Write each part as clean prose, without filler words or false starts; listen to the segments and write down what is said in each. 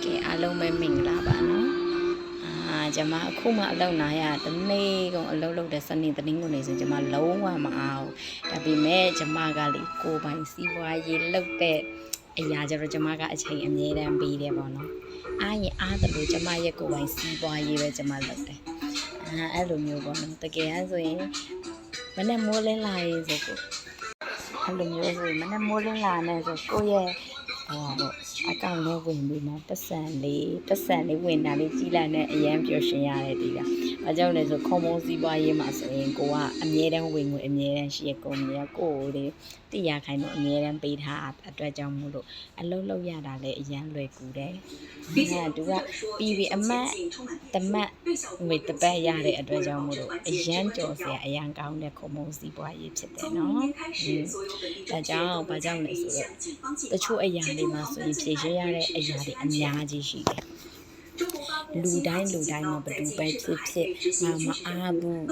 ကဲအားလုံးပဲမင်္ဂလာပါနော်ကျွန်မအခုမှအလုပ်နာရတနေ့ကုန်အလုပ်လုပ်တဲ့စနေတင်းကုန်နေဆိုကျွန်မလုံးဝမအောင်ဒါပေမဲ့ကျွန်မကလေကိုယ်ပိုင်စီးပွားရေးလုပ်တဲ့အရာကျတော့ကျွန်မကအချိန်အမြဲတမ်းပေးတယ်ပေါ့နော်အားရင်အားတယ်လို့ကျွန်မရဲ့ကိုယ်ပိုင်စီးပွားရေးပဲကျွန်မလုပ်တယ်အဲ့လိုမျိုးပေါ့နော်တကယ်ဆိုရင်မနေ့မိုးလင်းလာရေးဆိုကိုအဲ့လိုမျိုးဆိုရင်မနေ့မိုးလင်းလာနေဆိုကိုယ့်ရဲ့အကောင့်လေးဝင်ပြီးမှပတ်စံလေးဝင်တာလေးကြီးလာတဲ့အရန်ပျော်ရွှင်ရတယ်ဒီက။ဘာကြောင့်လဲဆိုခုံမုံစီးပွားရေးမှာဆိုရင်ကိုကအမြဲတမ်းဝင်ငွေအမြဲတမ်းရှိရကုန်ပြီ။ကိုလေတိရခိုင်တော့အမြဲတမ်းပေးထားအတွက်ကြောင့်မို့လို့အလုံးလုံးရတာလည်းအရန်လွယ်ကူတယ်။သူကပြီးအမတ်တမတ်ငွေတပတ်ရတဲ့အတွက်ကြောင့်မို့လို့အရန်ကြော်စရာအရန်ကောင်းတဲ့ခုံမုံစီးပွားရေးဖြစ်တယ်နော်။ဒါကြောင့်ဘာကြောင့်လဲဆိုတော့တချို့အရာတွေမှာဆိုရင်ဖြည့်ရှင်းရတဲ့အရာတွေအများကြီးရှိတယ်လူတိုင်းမှာဘယ်သူပဲဖြစ်ငါမအားဘူး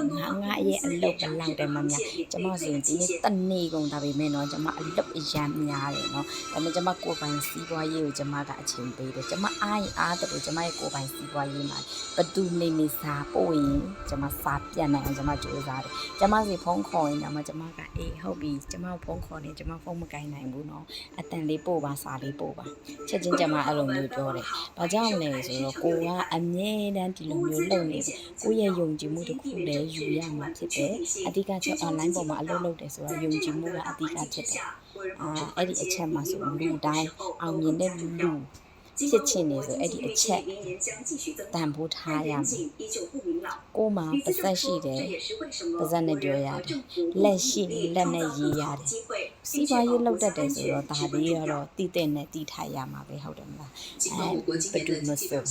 ငါရဲ့အလုပ်ဘယ်လောက်တည်းမှများကျွန်မဆိုရင်ဒီနေ့တနေ့ကုန်ဒါပေမဲ့တော့ကျွန်မအလုပ်အရန်များတယ်နော်ဒါပေမဲ့ကျွန်မကိုယ်ပိုင်စီးပွားရေးကိုကျွန်မကအချိန်ပေးတယ်ကျွန်မအားရင်အားတယ်ကျွန်မရဲ့ကိုယ်ပိုင်စီးပွားရေးမှာဘယ်သူနေစာပို့ရင်ကျွန်မစာပြန်နိုင်အောင်ကျွန်မကြိုးစားတယ်ကျွန်မစီဖုန်းခေါ်ရင်တော့ကျွန်မကအေးဟုတ်ပြီကျွန်မဖုန်းခေါ်နေကျွန်မဖုန်းမကိုင်နိုင်ဘူးနော်အတန်လေးပို့ပါစာလေးပို့ပါချက်ချင်းကျွန်မအဲ့လိုမျိုးပြောတယ်ဘာကြောင့်လဲဆိုတော့ကိုကအမြဲတမ်းဒီလိုမျိုးလုပ်နေကိုရဲ့ယုံကြည်မှုတစ်ခုလည်းယူရမှာဖြစ်တယ်အဓိကချက် online ပေါ်မှာအလုပ်လုပ်တယ်ဆိုတာယုံကြည်မှုကအဓိကဖြစ်တယ်အဲ့ဒီအချက်မှာဆိုလူတိုင်းအောင်မြင်တဲ့လူဖြစ်ချင်နေဆိုအဲ့ဒီအချက်တန်ဖိုးထားရမယ်ကိုမှပါသက်ရှိတယ်ပါဇက်နဲ့ပြောရတယ်လက်ရှိလက်နဲ့ရေးရတယ်စီးပွားရေးလုပ်တတ်တယ်ဆိုတော့ဒါလေးကတော့တည်တဲ့နဲ့တည်ထားရမှာပဲဟုတ်တယ်မလားဘယ်သူမဆို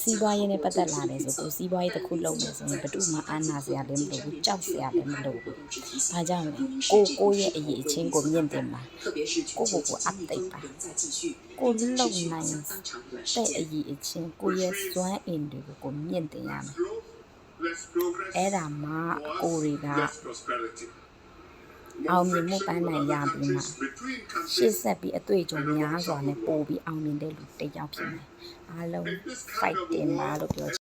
စီးပွားရေးနဲ့ပတ်သက်လာတယ်ဆိုကိုစီးပွားရေးတစ်ခုလုပ်မယ်ဆိုရင်ဘယ်သူမှအာနာစရာလည်းမလိုဘူးကြောက်စရာလည်းမလိုဘူးဘာကြောင့်လဲကိုရဲ့အရေးအချင်းကိုမြင့်တင်ပါကိုအပ်တိတ်ပါကိုလုံနိုင်တဲ့အရေးအချင်းကိုရဲ့စွမ်းအင်တွေကိုမြင့်တင်ရမယ်အဲ့ဒါမှကိုတွေကအောင်မြင်မှုပန်းနိုင်ရပြီးမှရှေ့ဆက်ပြီးအတွေ့အကြုံများစွာနဲ့ပို့ပြီးအောင်မြင်တဲ့လူတစ်ယောက်ဖြစ်မယ်အားလုံး fight တင်ပါလို့ပြော